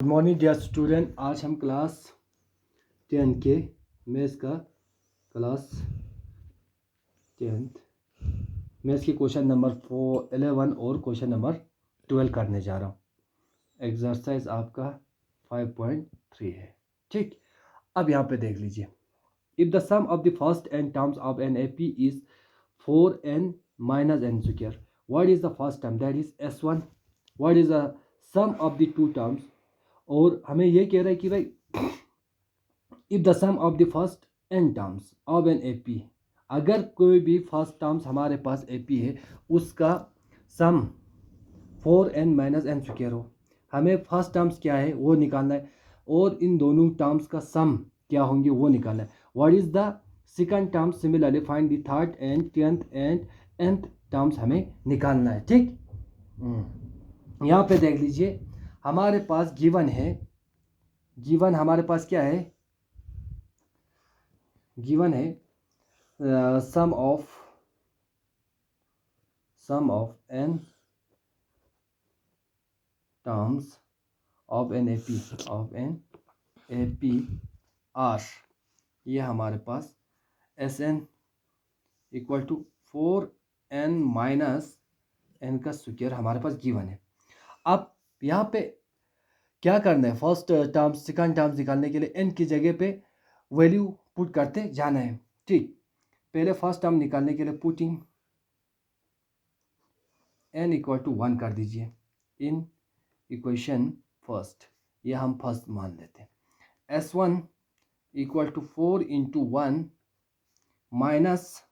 Good morning dear student. आज हम class 10 के मैथ्स का क्लास 10th मैथ्स की क्वेश्चन नंबर 11 और क्वेश्चन नंबर 12 करने जा रहा हूँ। एक्सरसाइज आपका 5.3 है। ठीक, अब यहाँ पे देख लीजिए। If the sum of the first n terms of N AP is 4n minus n square, what is the first term, that is s1, what is the sum of the two terms। और हमें ये कह रहा है कि भाई if the sum of the first n terms of N AP, अगर कोई भी फर्स्ट टर्म्स हमारे पास AP है उसका सम 4n माइनस एन स्क्वायर हो, हमें फर्स्ट टर्म्स क्या है वो निकालना है और इन दोनों टर्म्स का सम क्या होंगे वो निकालना है। What is the second term, similarly find the third and 10th and nth terms हमें निकालना है। ठीक, यहाँ पे देख लीजिए हमारे पास गिवन है, गिवन हमारे पास क्या है, गिवन है sum of n terms of N AP are, ये हमारे पास Sn equal to 4n minus n का स्क्वायर हमारे पास गिवन है। अब यहाँ पे क्या करना है, फर्स्ट टर्म्स सेकंड टर्म्स निकालने के लिए n की जगह पे वैल्यू पुट करते जाना है। ठीक, पहले फर्स्ट टर्म निकालने के लिए पुटिंग n इक्वल टू 1 कर दीजिए इन इक्वेशन फर्स्ट, ये हम फर्स्ट मान लेते हैं। S1 equal to 4 into 1 minus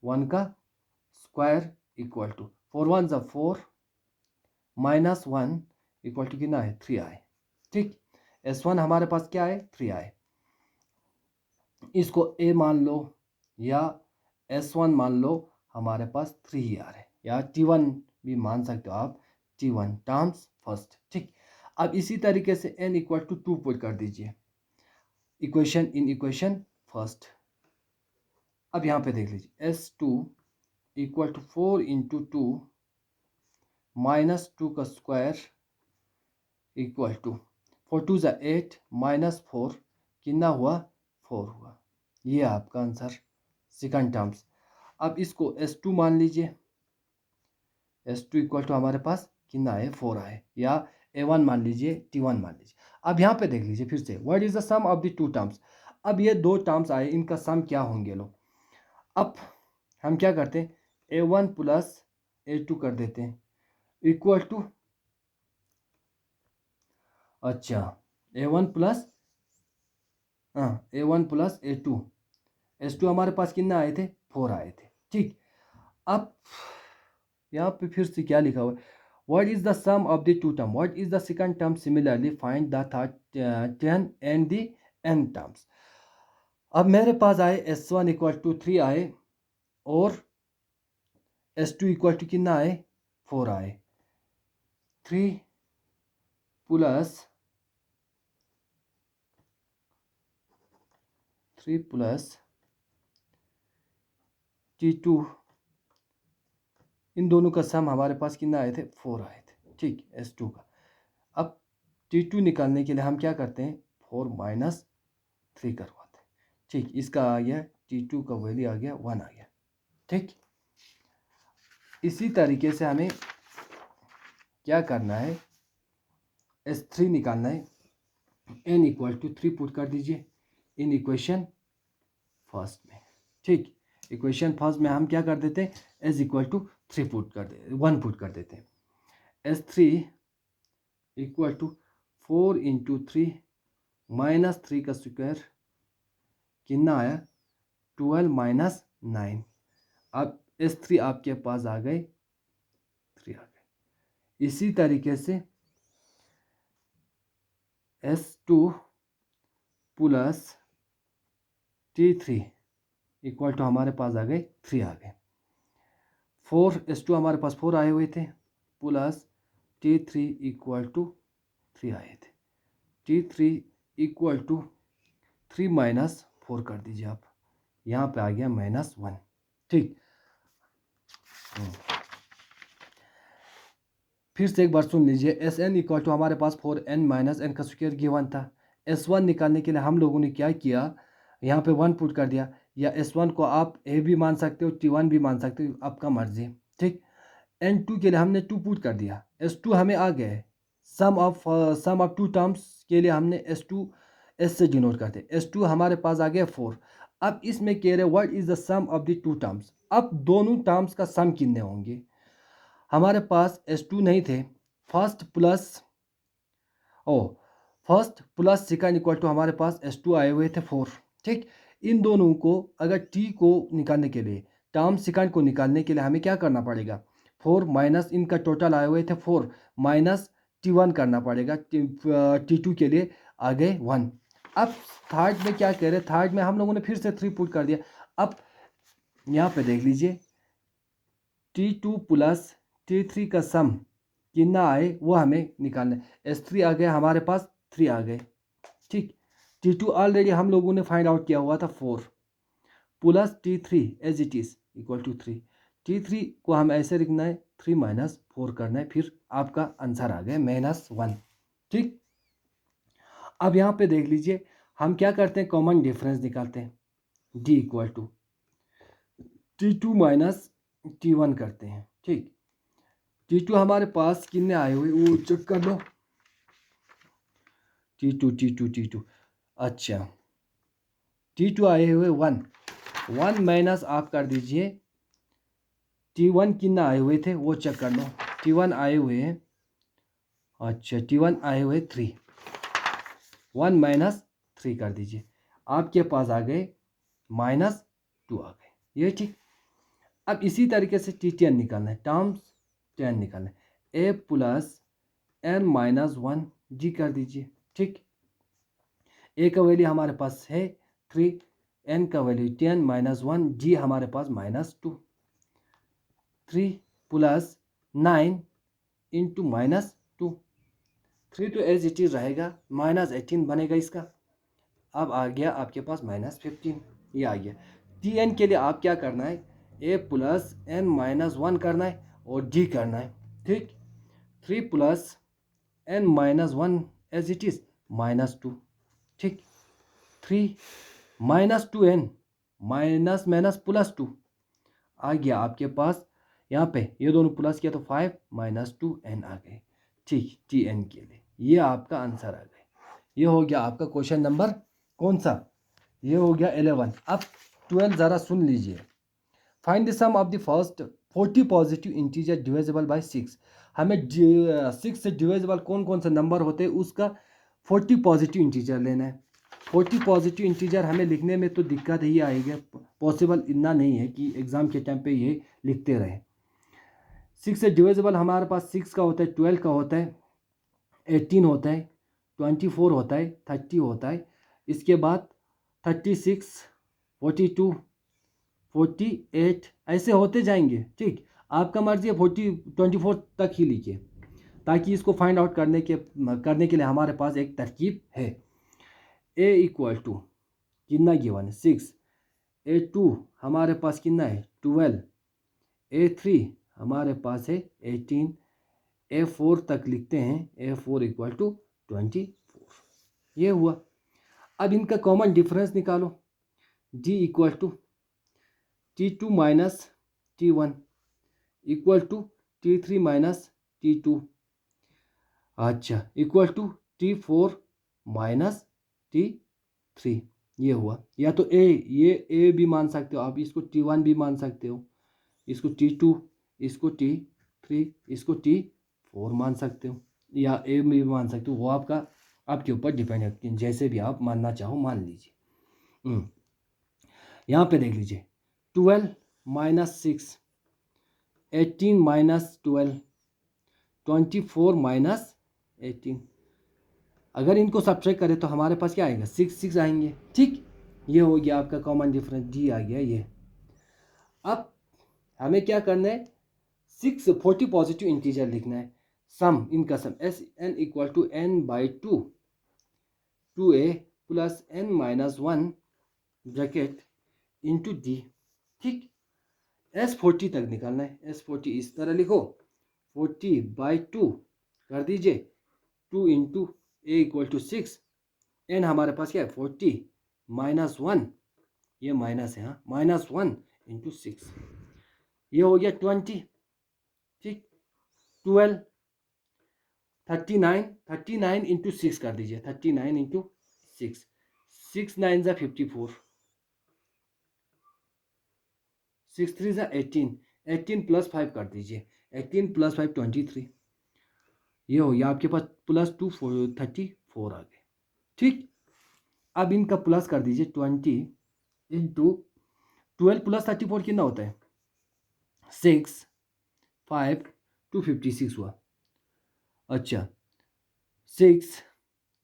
1 का स्क्वायर इक्वल टू 4 1 ज़ा 4 माइनस 1 इक्वल टू कितना है 3i। ठीक, S1 हमारे पास क्या है 3i, इसको a मान लो या S1 मान लो, हमारे पास 3 ही आ रहा है, या T1 भी मान सकते हो आप, T1 टर्म्स फर्स्ट। ठीक, अब इसी तरीके से n इक्वल टू 2 पुट कर दीजिए इक्वेशन इन इक्वेशन फर्स्ट। अब यहाँ पे देख लीजिए S2 equal to 4 into 2 minus 2 का स्क्वायर इक्वल टू 4 2 ज़ा 8 माइनस 4 कितना हुआ 4 हुआ, ये आपका आंसर सेकंड टर्म्स। अब इसको S2 मान लीजिए, S2 इक्वल टू हमारे पास कितना है 4 आए, या A1 मान लीजिए T1 मान लीजिए। अब यहाँ पे देख लीजिए फिर से what is the sum of the two terms. अब ये दो टर्म्स आए, इनका सम क्या होंगे लो। अब हम क्या करते हैं A1 प्लस A2 कर देते हैं इक्वल टू, अच्छा A1 प्लस A2, S2 हमारे पास कितना आए थे 4 आए थे। ठीक, अब यहाँ पे फिर से क्या लिखा हुआ है, what is the sum of the two term, what is the second term, similarly find the third 10 and the n terms. अब मेरे पास आए S1 इक्वल टू 3 आए और S2 इक्वल टू कितना आए 4 आए, 3 प्लस T2, इन दोनों का सम हमारे पास कितना आए थे 4 आए थे। ठीक, S2 का। अब T2 निकालने के लिए हम क्या करते हैं 4 माइनस 3 करवाते हैं। ठीक, इसका आ गया T2 का वैल्यू आ गया 1 आ गया। ठीक, इसी तरीके से हमें क्या करना है S3 निकालना है, n इक्वल टू 3 पुट कर दीजिए इन इक्वेशन फर्स्ट में। ठीक, इक्वेशन फर्स्ट में हम क्या कर देते हैं s इक्वल टू 3 पुट कर दे 1 पुट कर देते हैं। S3 equal to 4 into 3 minus 3 का स्क्वायर कितना आया 12 माइनस 9। अब S3 आपके पास आ गए 3 आ गए। इसी तरीके से S2 plus T3 equal to हमारे पास आ गए 3 आ गए। 4 S2 हमारे पास 4 आए हुए थे प्लस T3 इक्वल टू 3 आए थे, T3 इक्वल टू 3 माइनस 4 कर दीजिए आप, यहाँ पे आ गया -1। ठीक, फिर से एक बार सुन लीजिए, एस एन इक्वल टू हमारे पास 4n माइनस एन का स्क्वायर गिवन था। S1 निकालने के लिए हम लोगों ने क्या किया, यहाँ पे 1 पुट कर दिया, या S1 को आप a भी मान सकते हो, T1 भी मान सकते हो, आपका मर्जी। ठीक, N2 के लिए हमने 2 पुट कर दिया, S2 हमें आ गया है। सम ऑफ टू टर्म्स के लिए हमने S2 S से डिनोट करते, S2 हमारे पास आ गया 4। अब इसमें कह रहे what is the sum of the two terms. अब दोनों टर्म्स का सम कितने होंगे, हमारे पास S2 नहीं थे, first plus second equal to हमारे पास S2 आए हुए थे 4। ठीक, इन दोनों को अगर T को निकालने के लिए, टर्म सेकंड को निकालने के लिए हमें क्या करना पड़ेगा, 4 माइनस इनका टोटल आए हुए थे 4 माइनस T1 करना पड़ेगा, T2 के लिए आ गए 1। अब थर्ड में क्या कह रहे, थर्ड में हम लोगों ने फिर से 3 पुट कर दिया। अब यहाँ पे देख लीजिए, T2 प्लस T3 का सम कितना आए वो हमें निकालना है। S3 आ गया हमारे पास, 3 आ गए। ठीक, T2 ऑलरेडी हम लोगों ने फाइंड आउट किया हुआ था 4 plus T3 as it is equal to 3। T3 को हम ऐसे लिखना है 3 माइनस 4 करना है, फिर आपका आंसर आ गया -1। ठीक, अब यहाँ पे देख लीजिए, हम क्या करते हैं, कॉमन डिफरेंस निकालते हैं, D equal to T2 minus T1 करते हैं। ठीक, T2 हमारे पास कितने आए हुए वो चेक कर लो, T2 अच्छा T2 आए हुए 1 माइनस आप कर दीजिए T1 कितना आए हुए थे वो चेक कर लो, T1 आए हुए हैं, अच्छा T1 आए हुए 3, 1 माइनस 3 कर दीजिए, आपके पास आ गए -2 आ गए, ये ठीक। अब इसी तरीके से T10 निकालना है, टर्म्स 10 निकालना है, a प्लस n माइनस 1 जी कर दीजिए। ठीक, a का वैल्यू हमारे पास है 3, n का वैल्यू 10 माइनस 1 जी हमारे पास -2, 3 प्लस 9 इंटू -2, 3 तो एज इट इज रहेगा, -18 बनेगा इसका। अब आ गया आपके पास -15, ये आ गया। Tn के लिए आप क्या करना है, a प्लस n माइनस 1 करना है और d करना है। ठीक, 3 plus n minus 1 as it is -2। ठीक, 3 -2n माइनस +2 आ गया आपके पास, यहाँ पे ये दोनों प्लस किया तो 5 -2n आ गए। ठीक, Tn के लिए ये आपका आंसर आ गया। ये हो गया आपका क्वेश्चन नंबर कौन सा, ये हो गया 11। अब 12 ज़रा सुन लीजिए, find the sum of the first 40 positive integer divisible by 6। हमें 6 से डिविजिबल कौन कौन से नंबर होते हैं उसका 40 पॉजिटिव इंटीजर लेना है। 40 पॉजिटिव इंटीजर हमें लिखने में तो दिक्कत ही आएगी, पॉसिबल इतना नहीं है कि एग्ज़ाम के टाइम पे ये लिखते रहे। 6 से डिविजिबल हमारे पास 6 का होता है, 12 का होता है, 18 होता है, 24 होता है, 30 होता है, इसके बाद 36, 42, 48 ऐसे होते जाएंगे। ठीक, आपका मर्जी है 24 तक ही लिखिए, ताकि इसको फाइंड आउट करने के लिए हमारे पास एक तरकीब है। a इक्वल टू कितना गिवन है 6, a2 हमारे पास कितना है 12, a3 हमारे पास है 18, a4 तक लिखते हैं, a4 इक्वल टू 24, ये हुआ। अब इनका कॉमन डिफरेंस निकालो, d equal to T2 minus T1 equal to T3 minus T2, अच्छा equal to T4 minus T3, ये हुआ। या तो ये a भी मान सकते हो आप, इसको T1 भी मान सकते हो, इसको T2, इसको T3, इसको T4 मान सकते हो, या a भी मान सकते हो, वो आपके ऊपर डिपेंड है, जैसे भी आप मानना चाहो मान लीजिए। यहाँ पे देख लीजिए 12 माइनस 6, 18 माइनस 12, 24 माइनस 18, अगर इनको सब्ट्रैक्ट करें तो हमारे पास क्या आएगा 6 आएंगे। ठीक, ये हो गया आपका कॉमन डिफरेंस, डी आ गया ये। अब हमें क्या करना है, 40 पॉजिटिव इंटीजर लिखना है, सम इनका sum S N equal to n by 2a plus n minus 1 bracket into D. ठीक, S40 तक निकालना है, S40 इस तरह लिखो, 40/2 कर दीजिए, 2 into a equal to 6, n हमारे पास क्या है 40 -1, ये माइनस है, हाँ -1 इंटू 6, ये हो गया 20, ठीक। 12 39 इंटू 6 कर दीजिए, 39 इंटू 6, 6 9 ज़ा 54, 6 3 ज़ा 18, 18 प्लस 5 कर दीजिए, 18 प्लस 5 23, ये हो गया आपके पास +2 34 आ गए, ठीक। अब इनका प्लस कर दीजिए, 20 इंटू 12 प्लस 34 कितना होता है 6 5 256 हुआ। अच्छा 6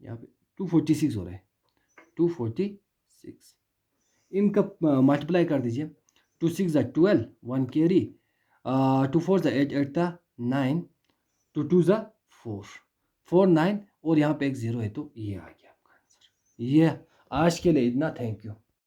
यहाँ पे 246 हो रहा है, 246, इनका मल्टीप्लाई कर दीजिए, 2 6 ज़ा 12, 1 कैरी, 2 4 ज़ा 8, 8 था 9, 2 2 ज़ा 4, 4 9, और यहाँ पे एक 0 है, तो ये आ गया आपका आंसर। ये आज के लिए इतना, थैंक यू।